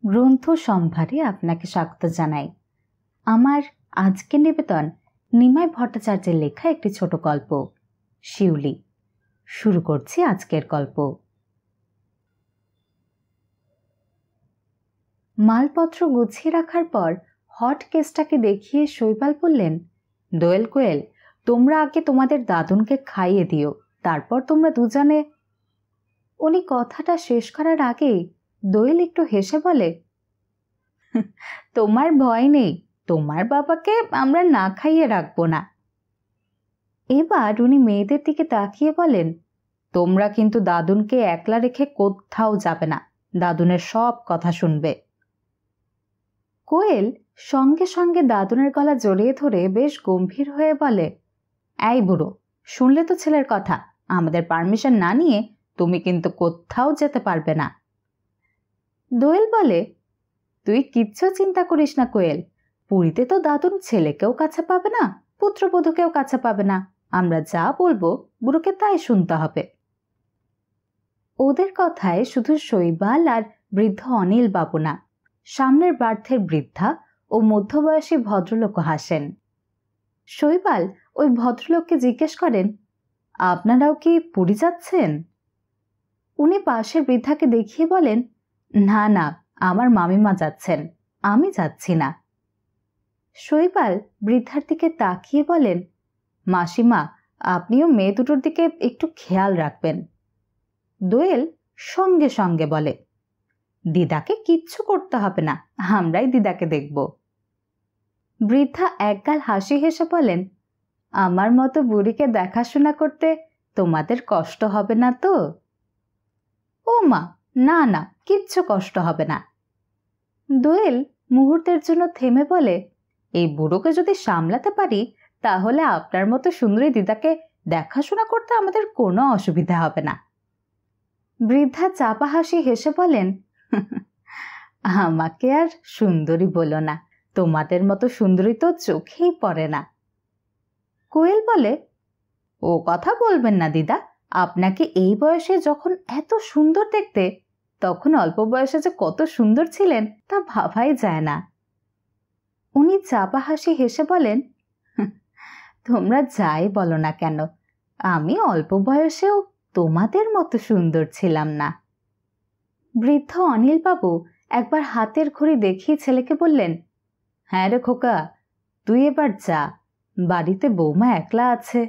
গ্রন্থ সম্ভারে আপনাকে স্বাগত জানাই। আমার আজকের নিবেদন নিমাই ভট্টাচার্যের লেখা একটি ছোট গল্প শিউলি। শুরু করছি আজকের গল্প। মালপত্র গুছিয়ে রাখার পর হট কেসটাকে দেখিয়ে শৈবাল বললেন, দোয়েল কোয়েল, তোমরা আগে তোমাদের দাদুনকে খাইয়ে দিও, তারপর তোমরা দুজনে। উনি কথাটা শেষ করার আগেই দোয়েল একটু হেসে বলে, তোমার ভয় নেই, তোমার বাবাকে আমরা না খাইয়ে রাখবো না। এবার উনি মেয়েদের দিকে তাকিয়ে বলেন, তোমরা কিন্তু দাদুনকে একলা রেখে কোথাও যাবে না, দাদুনের সব কথা শুনবে। কোয়েল সঙ্গে সঙ্গে দাদুনের গলা জড়িয়ে ধরে বেশ গম্ভীর হয়ে বলে, এই বুড়ো, শুনলে তো ছেলের কথা, আমাদের পারমিশন না নিয়ে তুমি কিন্তু কোথাও যেতে পারবে না। দোয়েল বলে, তুই কিচ্ছু চিন্তা করিস না কোয়েল, পুরীতে তো দাদুন ছেলেকেও কাছে পাবে না, পুত্রবধূকেও কাছে পাবে না, আমরা যা বলবো বুড়োকে তাই শুনতে হবে। ওদের কথায় শুধু শৈবাল আর বৃদ্ধ অনিল বাবু না, সামনের বার্থের বৃদ্ধা ও মধ্যবয়সী ভদ্রলোকও হাসেন। শৈবাল ওই ভদ্রলোককে জিজ্ঞেস করেন, আপনারাও কি পুরী যাচ্ছেন? উনি পাশের বৃদ্ধাকে দেখিয়ে বলেন, না না, আমার মামিমা যাচ্ছেন, আমি যাচ্ছি না। শৈবাল বৃদ্ধার দিকে তাকিয়ে বলেন, মাসিমা, আপনিও মেয়ে দুটোর দিকে একটু খেয়াল রাখবেন। দোয়েল সঙ্গে সঙ্গে বলে, দিদাকে কিচ্ছু করতে হবে না, আমরাই দিদাকে দেখব। বৃদ্ধা একগাল হাসি হেসে বলেন, আমার মতো বুড়িকে দেখাশোনা করতে তোমাদের কষ্ট হবে না তো? ও মা, না না, কিচ্ছু কষ্ট হবে না। দোয়েল মুহূর্তের জন্য থেমে বলে, এই বুড়োকে যদি সামলাতে পারি তাহলে আপনার মতো সুন্দরী দিদাকে দেখাশোনা করতে আমাদের কোনো অসুবিধা হবে না। বৃদ্ধা চাপা হাসি হেসে বলেন, আমাকে আর সুন্দরী বলো না, তোমাদের মতো সুন্দরী তো চোখেই পড়ে না। কোয়েল বলে, ও কথা বলবেন না দিদা, আপনাকে এই বয়সে যখন এত সুন্দর দেখতে, তখন অল্প বয়সে যে কত সুন্দর ছিলেন তা ভাবাই যায় না। উনি চাপা হাসি হেসে বলেন, তোমরা যাই বলো না কেন, আমি অল্প বয়সেও তোমাদের মতো সুন্দর ছিলাম না। বৃদ্ধ অনিল বাবু একবার হাতের ঘড়ি দেখিয়ে ছেলেকে বললেন, হ্যাঁ রে খোকা, তুই এবার যা, বাড়িতে বৌমা একলা আছে।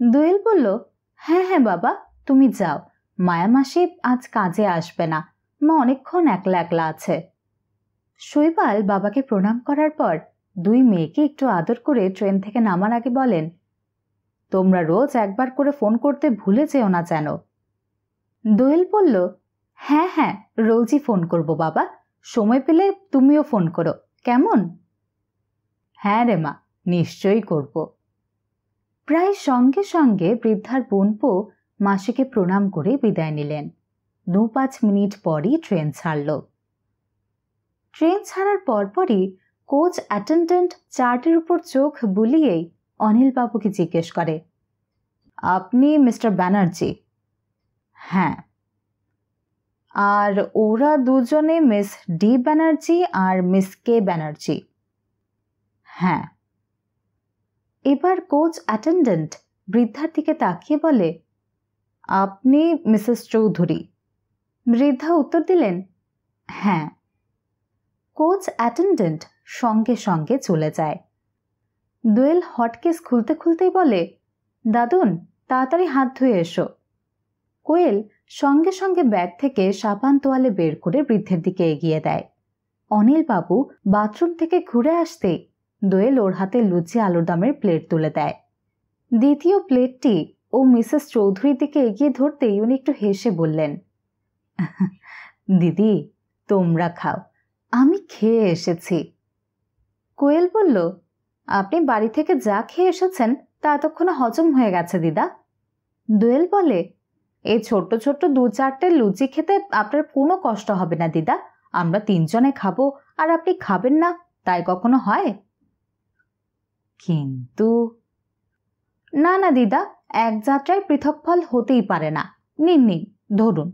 দোয়েল বলল, হ্যাঁ হ্যাঁ বাবা, তুমি যাও, মায়া মাসি আজ কাজে আসবে না, মা অনেকক্ষণ একলা একলা আছে। শৈবাল বাবাকে প্রণাম করার পর দুই মেয়েকে একটু আদর করে ট্রেন থেকে নামার আগে বলেন, তোমরা রোজ একবার করে ফোন করতে ভুলে যেও না যেন। দোয়েল বলল, হ্যাঁ হ্যাঁ, রোজই ফোন করব বাবা, সময় পেলে তুমিও ফোন করো, কেমন? হ্যাঁ রে মা, নিশ্চয়ই করব। প্রায় সঙ্গে সঙ্গে বৃদ্ধার বোনপো মাসিকে প্রণাম করে বিদায় নিলেন। ২-৫ মিনিট পরই ট্রেন ছাড়ল। ট্রেন ছাড়ার পরপরই কোচ অ্যাটেন্ডেন্ট চার্টের উপর চোখ বুলিয়েই অনিল বাবুকে জিজ্ঞেস করে, আপনি মিস্টার ব্যানার্জি? হ্যাঁ। আর ওরা দুজনে মিস ডি ব্যানার্জি আর মিস কে ব্যানার্জি? হ্যাঁ। এবার কোচ অ্যাটেন্ডেন্ট বৃদ্ধার দিকে তাকিয়ে বলে, আপনি মিসেস চৌধুরী? বৃদ্ধা উত্তর দিলেন, হ্যাঁ। কোচ অ্যাটেন্ডেন্ট সঙ্গে সঙ্গে চলে যায়। দোয়েল হটকেস খুলতে খুলতেই বলে, দাদুন, তাড়াতাড়ি হাত ধুয়ে এসো। কোয়েল সঙ্গে সঙ্গে ব্যাগ থেকে সাবান তোয়ালে বের করে বৃদ্ধের দিকে এগিয়ে দেয়। অনিল বাবু বাথরুম থেকে ঘুরে আসতেই দোয়েল ওর হাতে লুচি আলুর দমের প্লেট তুলে দেয়। দ্বিতীয় প্লেটটি ও মিসেস চৌধুরীর দিকে এগিয়ে ধরতেই উনি একটু হেসে বললেন, দিদি, তোমরা খাও, আমি খেয়ে এসেছি। কোয়েল বলল, আপনি বাড়ি থেকে যা খেয়ে এসেছেন তা এতক্ষণে হজম হয়ে গেছে দিদা। দোয়েল বলে, এই ছোট্ট ছোট্ট ২-৪টে লুচি খেতে আপনার কোনো কষ্ট হবে না দিদা, আমরা ৩ জনে খাবো আর আপনি খাবেন না, তাই কখনো হয়? কিন্তু না না দিদা, এক যাত্রায় পৃথক ফল হতেই পারে না, নিন নিন, ধরুন।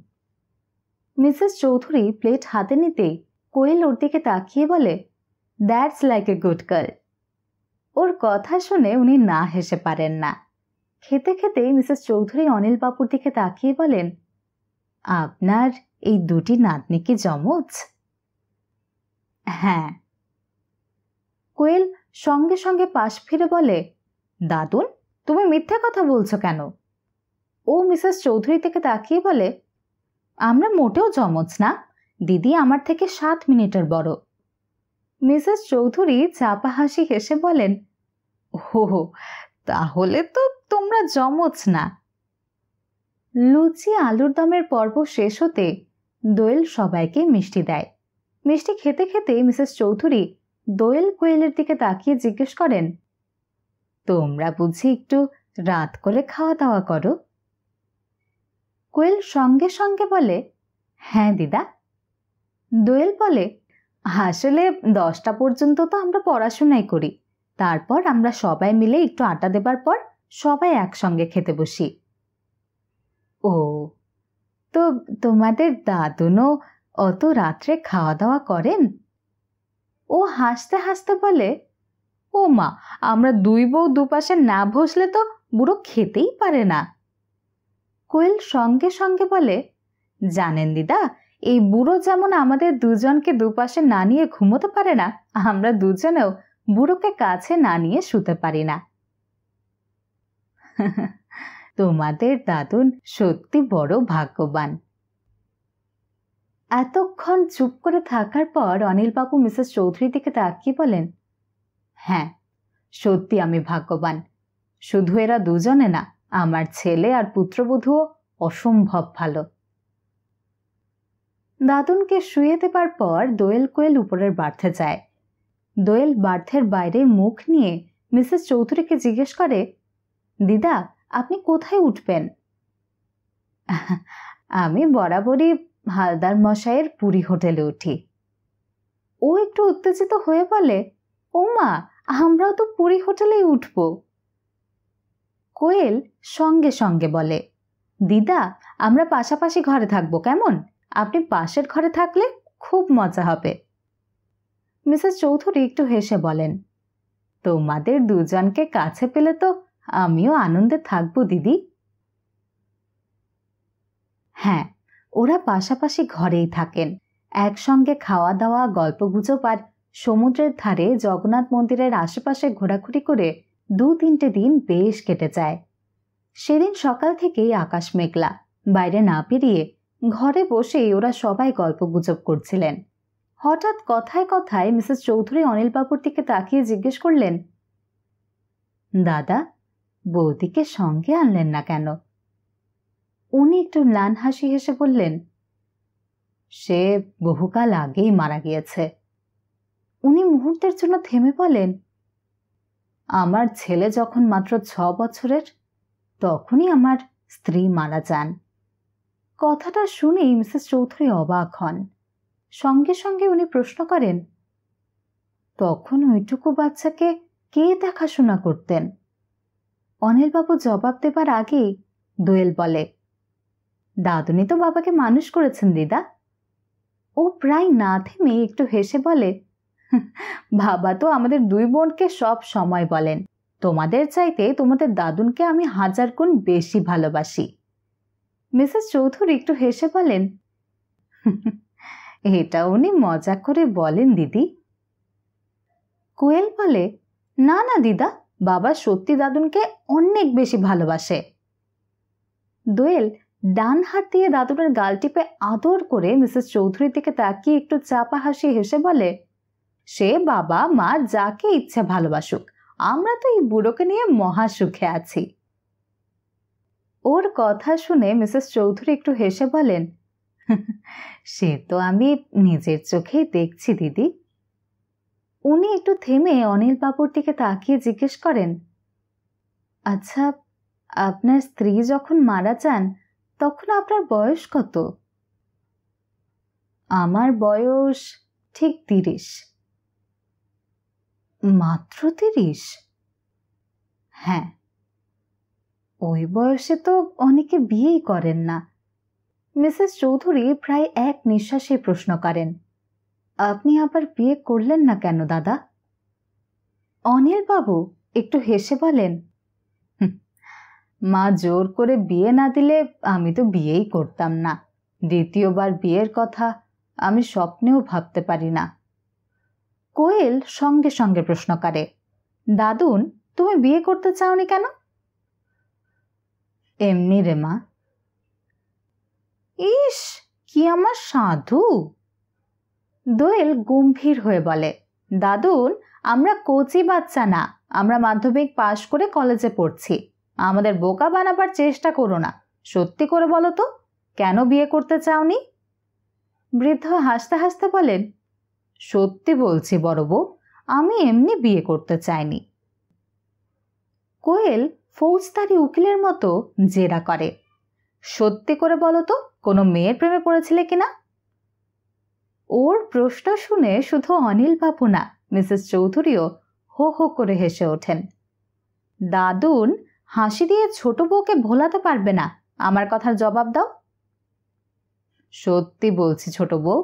মিসেস চৌধুরী প্লেট হাতে নিতেই কোয়েল ওর দিকে তাকিয়ে বলে, that's like a good girl. ওর কথা শুনে উনি না হেসে পারেন না। খেতে খেতে মিসেস চৌধুরী অনিল বাবুর দিকে তাকিয়ে বলেন, আপনার এই দুটি নাতনি কি যমজ? হ্যাঁ। কোয়েল সঙ্গে সঙ্গে পাশ ফিরে বলে, দাদুন তুমি মিথ্যে কথা বলছো কেন? ও মিসেস চৌধুরী থেকে তাকিয়ে বলে, আমরা মোটেও যমজ না, দিদি আমার থেকে 7 মিনিটের বড়। মিসেস চৌধুরী চাপা হাসি হেসে বলেন, ও তাহলে তো তোমরা যমজ না। লুচি আলুর দমের পর্ব শেষ হতে দোয়েল সবাইকে মিষ্টি দেয়। মিষ্টি খেতে খেতে মিসেস চৌধুরী দোয়েল কোয়েলের দিকে তাকিয়ে জিজ্ঞেস করেন, তোমরা বুঝি একটু রাত করে খাওয়া দাওয়া করো? কোয়েল সঙ্গে সঙ্গে বলে, হ্যাঁ দিদা। দোয়েল বলে, আসলে 10টা পর্যন্ত তো আমরা পড়াশোনাই করি, তারপর আমরা সবাই মিলে একটু আড্ডা দেবার পর সবাই একসঙ্গে খেতে বসি। ও, তো তোমাদের দাদুনও অত রাত্রে খাওয়া দাওয়া করেন? ও হাসতে হাসতে বলে, ও মা, আমরা দুই বউ দুপাশে না বসলে তো বুড়ো খেতেই পারে না। কোয়েল সঙ্গে সঙ্গে বলে, জানেন দিদা, এই বুড়ো যেমন আমাদের দুজনকে দুপাশে না নিয়ে ঘুমোতে পারে না, আমরা দুজনেও বুড়োকে কাছে না নিয়ে শুতে পারি না। তোমাদের দাদুন সত্যি বড় ভাগ্যবান। এতক্ষণ চুপ করে থাকার পর অনিলবাবু মিসেস চৌধুরীর দিকে তাকিয়ে বলেন, হ্যাঁ সত্যি আমি ভাগ্যবান। শুধু এরা দুজনে না, আমার ছেলে আর পুত্রবধূও অসম্ভব ভালো। দাদুনকে শুয়ে দেবার পর দোয়েল কোয়েল উপরের বার্থে যায়। দোয়েল বার্থের বাইরে মুখ নিয়ে মিসেস চৌধুরীকে জিজ্ঞেস করে, দিদা আপনি কোথায় উঠবেন? আমি বরাবরই হালদার মশাইয়ের পুরী হোটেলে উঠি। ও একটু উত্তেজিত হয়ে বলে, ও মা, আমরাও তো পুরী হোটেলেই উঠব। কোয়েল সঙ্গে সঙ্গে বলে, দিদা আমরা পাশাপাশি ঘরে থাকবো কেমন? আপনি পাশের ঘরে থাকলে খুব মজা হবে। মিসেস চৌধুরী একটু হেসে বলেন, তোমাদের দুজনকে কাছে পেলে তো আমিও আনন্দে থাকবো দিদি। হ্যাঁ, ওরা পাশাপাশি ঘরেই থাকেন। একসঙ্গে খাওয়া দাওয়া, গল্পগুজব আর সমুদ্রের ধারে জগন্নাথ মন্দিরের আশেপাশে ঘোরাঘুরি করে 2-3টে দিন বেশ কেটে যায়। সেদিন সকাল থেকেই আকাশ মেঘলা। বাইরে না পেরিয়ে ঘরে বসেই ওরা সবাই গল্পগুজব করছিলেন। হঠাৎ কথায় কথায় মিসেস চৌধুরী অনিলবাবুর দিকে তাকিয়ে জিজ্ঞেস করলেন, দাদা বৌদিকে সঙ্গে আনলেন না কেন? উনি একটু ম্লান হাসি হেসে বললেন, সে বহুকাল আগেই মারা গিয়েছে। উনি মুহূর্তের জন্য থেমে বলেন, আমার ছেলে যখন মাত্র 6 বছরের তখনই আমার স্ত্রী মারা যান। কথাটা শুনেই মিসেস চৌধুরী অবাক হন। সঙ্গে সঙ্গে উনি প্রশ্ন করেন, তখন ওইটুকু বাচ্চাকে কে দেখাশোনা করতেন? অনিলবাবু জবাব দেবার আগেই দোয়েল বলে, দাদুনি তো বাবাকে মানুষ করেছেন দিদা। ও প্রায় না থেমে একটু হেসে বলে, বাবা তো আমাদের 2 বোনকে সব সময় বলেন, তোমাদের চাইতে তোমাদের দাদুনকে আমি 1000 গুণ বেশি ভালোবাসি। মিসেস চৌধুরী একটু হেসে বলেন, এটা উনি মজা করে বলেন দিদি। কোয়েল বলে, না না দিদা, বাবা সত্যি দাদুনকে অনেক বেশি ভালোবাসে। দোয়েল ডান হাত দিয়ে দাদুনের গাল টিপে আদর করে মিসেস চৌধুরীর দিকে তাকিয়ে একটু চাপা হাসি হেসে বলে, সে বাবা মা যাকে ইচ্ছে ভালোবাসুক, আমরা তো এই বুড়োকে নিয়ে মহা সুখে আছি। ওর কথা শুনে মিসেস চৌধুরী একটু হেসে বলেন, সে তো আমি নিজের চোখেই দেখছি দিদি। উনি একটু থেমে অনিলবাবুর দিকে তাকিয়ে জিজ্ঞেস করেন, আচ্ছা আপনার স্ত্রী যখন মারা যান তখন আপনার বয়স কত? আমার বয়স ঠিক 30। মাত্র 30? হ্যাঁ, ওই বয়সে তো অনেকে বিয়েই করেন না। মিসেস চৌধুরী প্রায় এক নিঃশ্বাসে প্রশ্ন করেন, আপনি আবার বিয়ে করলেন না কেন দাদা? অনিল বাবু একটু হেসে বলেন, মা জোর করে বিয়ে না দিলে আমি তো বিয়েই করতাম না। দ্বিতীয়বার বিয়ের কথা আমি স্বপ্নেও ভাবতে পারি না। কোয়েল সঙ্গে সঙ্গে প্রশ্ন করে, দাদুন তুমি বিয়ে করতে চাওনি কেন? এমনি রে মা। ইস, কি আমার সাধু। দোয়েল গম্ভীর হয়ে বলে, দাদুন আমরা কচি বাচ্চা না, আমরা মাধ্যমিক পাশ করে কলেজে পড়ছি। আমাদের বোকা বানাবার চেষ্টা করো না। সত্যি করে বলো তো, কেন বিয়ে করতে চাওনি? বৃদ্ধ হাসতে হাসতে বলেন, সত্যি বলছি বড় বউ, আমি এমনি বিয়ে করতে চাইনি। কোয়েল ফৌজদারি উকিলের মতো জেরা করে, সত্যি করে বলো তো, কোনো মেয়ের প্রেমে পড়েছিলে কিনা? ওর প্রশ্ন শুনে শুধু অনিল বাবু না, মিসেস চৌধুরীও হো হো করে হেসে ওঠেন। দাদুন হাসি দিয়ে ছোট বউকে ভোলাতে পারবে না, আমার কথার জবাব দাও। সত্যি বলছি ছোট বউ।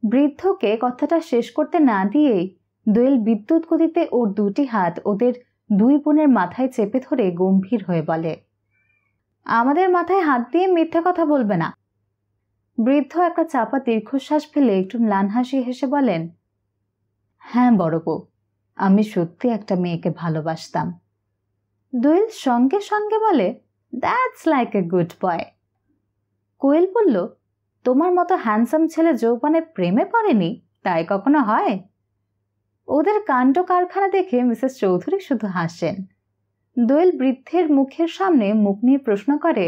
বৃদ্ধকে কথাটা শেষ করতে না দিয়েই দোয়েল বিদ্যুৎ গতিতে ওর দুটি হাত ওদের দুই বোনের মাথায় চেপে ধরে গম্ভীর হয়ে বলে, আমাদের মাথায় হাত দিয়ে মিথ্যে কথা বলবে না। বৃদ্ধ একটা চাপা দীর্ঘশ্বাস ফেলে একটু ম্লান হাসি হেসে বলেন, হ্যাঁ বড় বউ, আমি সত্যি একটা মেয়েকে ভালোবাসতাম। দোয়েল সঙ্গে সঙ্গে বলে, that's like a good boy. Koyel বলল, তোমার মতো হ্যান্ডসাম ছেলে যৌবনে প্রেমে পড়েনি, তাই কখনো হয়? ওদের কাণ্ড কারখানা দেখে মিসেস চৌধুরী শুধু হাসেন। দোয়েল বৃদ্ধের মুখের সামনে মুখ নিয়ে প্রশ্ন করে,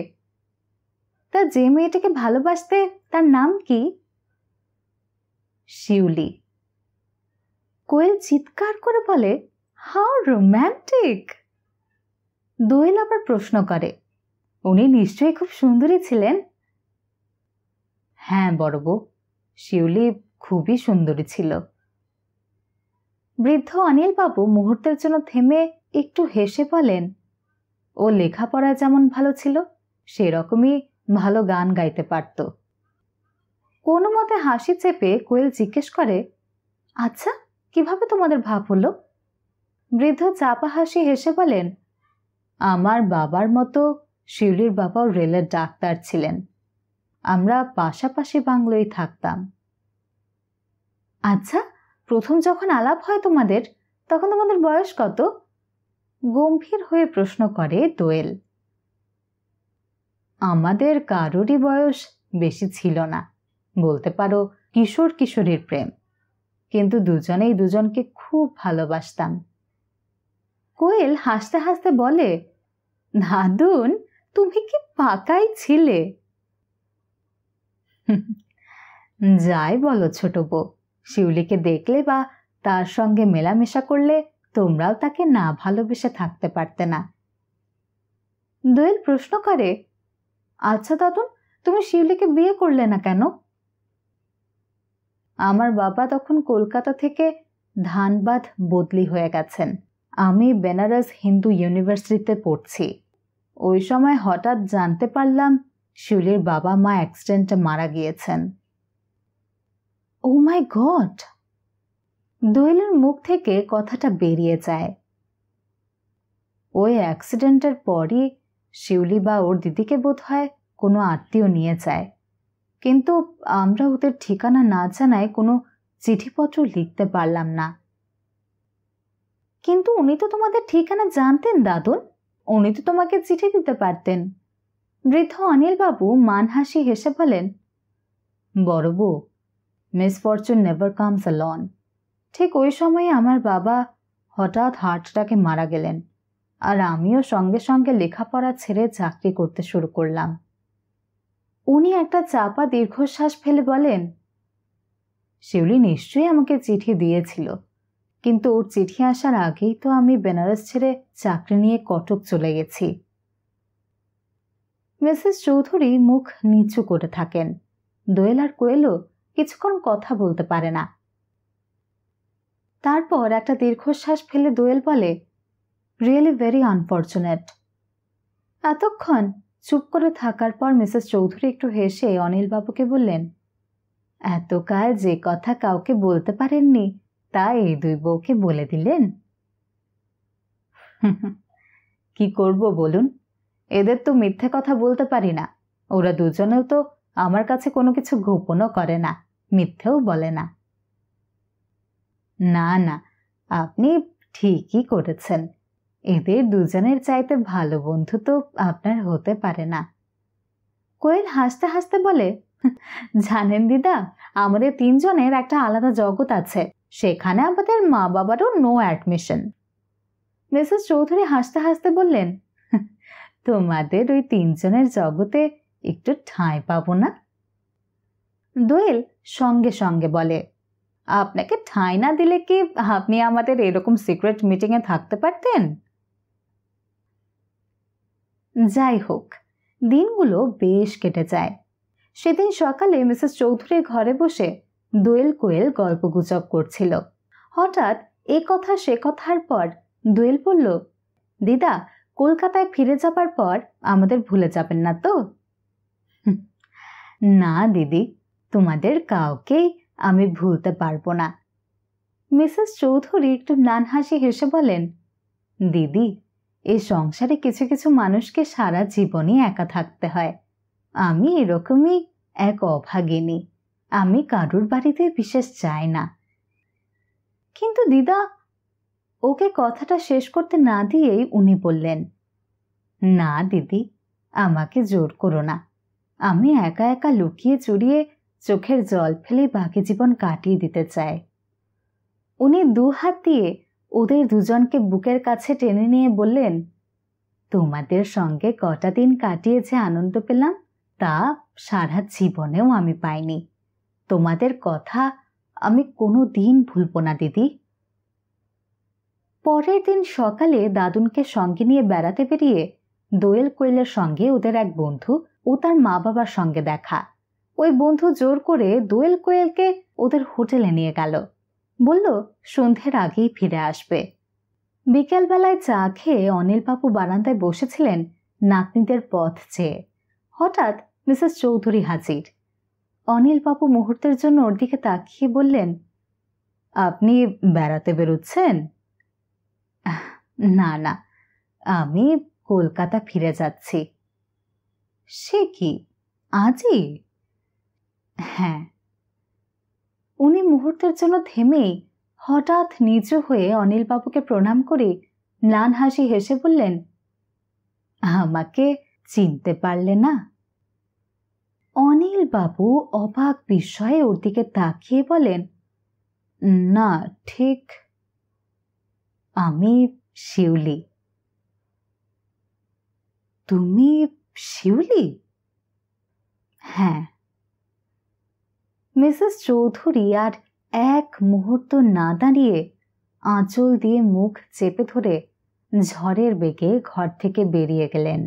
তা যে মেয়েটাকে ভালোবাসতে তার নাম কি? শিউলি। কোয়েল চিৎকার করে বলে, হাউ রোম্যান্টিক। দোয়েল আবার প্রশ্ন করে, উনি নিশ্চয়ই খুব সুন্দরী ছিলেন? হ্যাঁ বড় বউ, শিউলি খুবই সুন্দরী ছিল। বৃদ্ধ অনিল বাবু মুহূর্তের জন্য থেমে একটু হেসে বলেন, ও লেখাপড়া যেমন ভালো ছিল, সেরকমই ভালো গান গাইতে পারত। কোনো মতে হাসি চেপে কোয়েল জিজ্ঞেস করে, আচ্ছা কিভাবে তোমাদের ভাব হলো? বৃদ্ধ চাপা হাসি হেসে বলেন, আমার বাবার মতো শিউলির বাবাও রেলের ডাক্তার ছিলেন। আমরা পাশাপাশি বাংলোয় থাকতাম। আচ্ছা, প্রথম যখন আলাপ হয় তোমাদের, তখন তোমাদের বয়স কত? গম্ভীর হয়ে প্রশ্ন করে দোয়েল। আমাদের কারোরই বয়স বেশি ছিল না, বলতে পারো কিশোর কিশোরীর প্রেম, কিন্তু দুজনেই দুজনকে খুব ভালোবাসতাম। কোয়েল হাসতে হাসতে বলে, দাদুন তুমি কি পাকাই ছিলে। যাই বলো ছোট বউ, শিউলিকে দেখলে বা তার সঙ্গে মেলামেশা করলে তোমরাও তাকে না ভালোবেসে থাকতে পারতে না। দোয়েল প্রশ্ন করে, আচ্ছা দাদুন তুমি শিউলিকে বিয়ে করলে না কেন? আমার বাবা তখন কলকাতা থেকে ধানবাদ বদলি হয়ে গেছেন। আমি বেনারস হিন্দু ইউনিভার্সিটিতে পড়ছি। ওই সময় হঠাৎ জানতে পারলাম শিউলির বাবা মা অ্যাক্সিডেন্টে মারা গিয়েছেন। ও মাই গড! দোয়েলের মুখ থেকে কথাটা বেরিয়ে যায়। ওই অ্যাক্সিডেন্টের পরই শিউলি বা ওর দিদিকে বোধহয় কোনো আত্মীয় নিয়ে যায়, কিন্তু আমরা ওদের ঠিকানা না জানায় কোনো চিঠিপত্র লিখতে পারলাম না। কিন্তু উনি তো তোমাদের ঠিকানা জানতেন দাদুন, উনি তো তোমাকে চিঠি দিতে পারতেন। বৃদ্ধ অনিল বাবু মান হাসি হেসে বলেন, বড় বউ, মিসফরচুন নেভার কামস অ্যালোন। ঠিক ওই সময়ে আমার বাবা হঠাৎ হার্ট অ্যাটাকে মারা গেলেন, আর আমিও সঙ্গে সঙ্গে লেখাপড়া ছেড়ে চাকরি করতে শুরু করলাম। উনি একটা চাপা দীর্ঘশ্বাস ফেলে বলেন, শিউলি নিশ্চয়ই আমাকে চিঠি দিয়েছিল, কিন্তু ওর চিঠি আসার আগেই তো আমি বেনারস ছেড়ে চাকরি নিয়ে কটক চলে গেছি। মিসেস চৌধুরী মুখ নিচু করে থাকেন। দোয়েল আর কোয়েলও কিছুক্ষণ কথা বলতে পারে না। তারপর একটা দীর্ঘশ্বাস ফেলে দোয়েল বলে, রিয়েলি ভেরি আনফর্চুনেট। এতক্ষণ চুপ করে থাকার পর মিসেস চৌধুরী একটু হেসে অনিলবাবুকে বললেন, এতকাল যে কথা কাউকে বলতে পারেননি তা এই দুই বউকে বলে দিলেন। কি করব বলুন, এদের তো মিথ্যে কথা বলতে পারি না। ওরা দুজনেও তো আমার কাছে কোনো কিছু গোপনও করে না, মিথ্যেও বলে না। না না, আপনি ঠিকই করেছেন। এদের দুজনের চাইতে ভালো বন্ধু তো আপনার হতে পারে না। কোয়েল হাসতে হাসতে বলে, জানেন দিদা, আমাদের তিনজনের একটা আলাদা জগৎ আছে, সেখানে আমাদের মা বাবারও নো অ্যাডমিশন। মিসেস চৌধুরী হাসতে হাসতে বললেন, তোমাদের ওই তিনজনের জগতে একটু ঠাঁই পাবো না? দোয়েল সঙ্গে সঙ্গে বলে, আপনাকে ঠাঁই না দিলে কি আপনি আমাদের এরকম সিক্রেট মিটিংয়ে থাকতে পারতেন? যাই হোক, দিনগুলো বেশ কেটে যায়। সেদিন সকালে মিসেস চৌধুরীর ঘরে বসে দোয়েল কোয়েল গল্পগুজব করছিল। হঠাৎ এ কথা সে কথার পর দোয়েল বলল, দিদা, কলকাতায় ফিরে যাবার পর আমাদের ভুলে যাবেন না তো? না দিদি, তোমাদের কাউকেই আমি ভুলতে পারবো না। মিসেস চৌধুরী একটু ম্লান হাসি হেসে বলেন, দিদি, এই সংসারে কিছু কিছু মানুষকে সারা জীবনই একা থাকতে হয়। আমি এরকমই এক অভাগিনী। আমি কারুর বাড়িতে বিশেষ যাই না। কিন্তু দিদা, ওকে কথাটা শেষ করতে না দিয়েই উনি বললেন, না দিদি, আমাকে জোর করো না। আমি একা একা লুকিয়ে চুরিয়ে চোখের জল ফেলে বাকি জীবন কাটিয়ে দিতে চাই। উনি দু হাত দিয়ে ওদের দুজনকে বুকের কাছে টেনে নিয়ে বললেন, তোমাদের সঙ্গে কটা দিন কাটিয়ে যে আনন্দ পেলাম তা সারা জীবনেও আমি পাইনি। তোমাদের কথা আমি কোনো দিন ভুলবো না দিদি। পরের দিন সকালে দাদুনকে সঙ্গে নিয়ে বেড়াতে বেরিয়ে দোয়েল কোয়েলের সঙ্গে ওদের এক বন্ধু ও তার মা বাবার সঙ্গে দেখা। ওই বন্ধু জোর করে দোয়েল কোয়েলকে ওদের হোটেলে নিয়ে গেল, বলল সন্ধ্যের আগেই ফিরে আসবে। বিকেলবেলায় চা খেয়ে অনিলবাবু বারান্দায় বসেছিলেন নাতনিদের পথ চেয়ে। হঠাৎ মিসেস চৌধুরী হাজির। অনিলবাবু মুহূর্তের জন্য ওর দিকে তাকিয়ে বললেন, আপনি বেড়াতে বেরোচ্ছেন? না না, আমি কলকাতা ফিরে যাচ্ছি। সে কি, আজই? হ্যাঁ। উনি মুহূর্তের জন্য থেমেই হঠাৎ নিচু হয়ে অনিলবাবুকে প্রণাম করে ম্লান হাসি হেসে বললেন, আমাকে চিনতে পারলে না? অনিলবাবু অবাক বিস্ময়ে ওর দিকে তাকিয়ে বলেন, না ঠিক। আমি শিউলি। তুমি শিউলি? হ্যাঁ। মিসেস চৌধুরী আর এক মুহূর্ত না দাঁড়িয়ে আঁচল দিয়ে মুখ চেপে ধরে ঝড়ের বেগে ঘর থেকে বেরিয়ে গেলেন।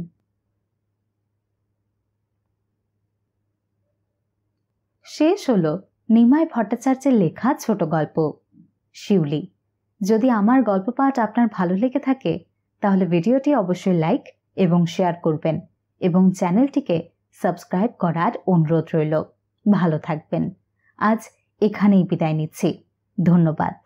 শেষ হলো নিমাই ভট্টাচার্যের লেখা ছোট গল্প শিউলি। যদি আমার গল্প পাঠ আপনার ভালো লেগে থাকে তাহলে ভিডিওটি অবশ্যই লাইক এবং শেয়ার করবেন এবং চ্যানেলটিকে সাবস্ক্রাইব করার অনুরোধ রইল। ভালো থাকবেন। আজ এখানেই বিদায় নিচ্ছি। ধন্যবাদ।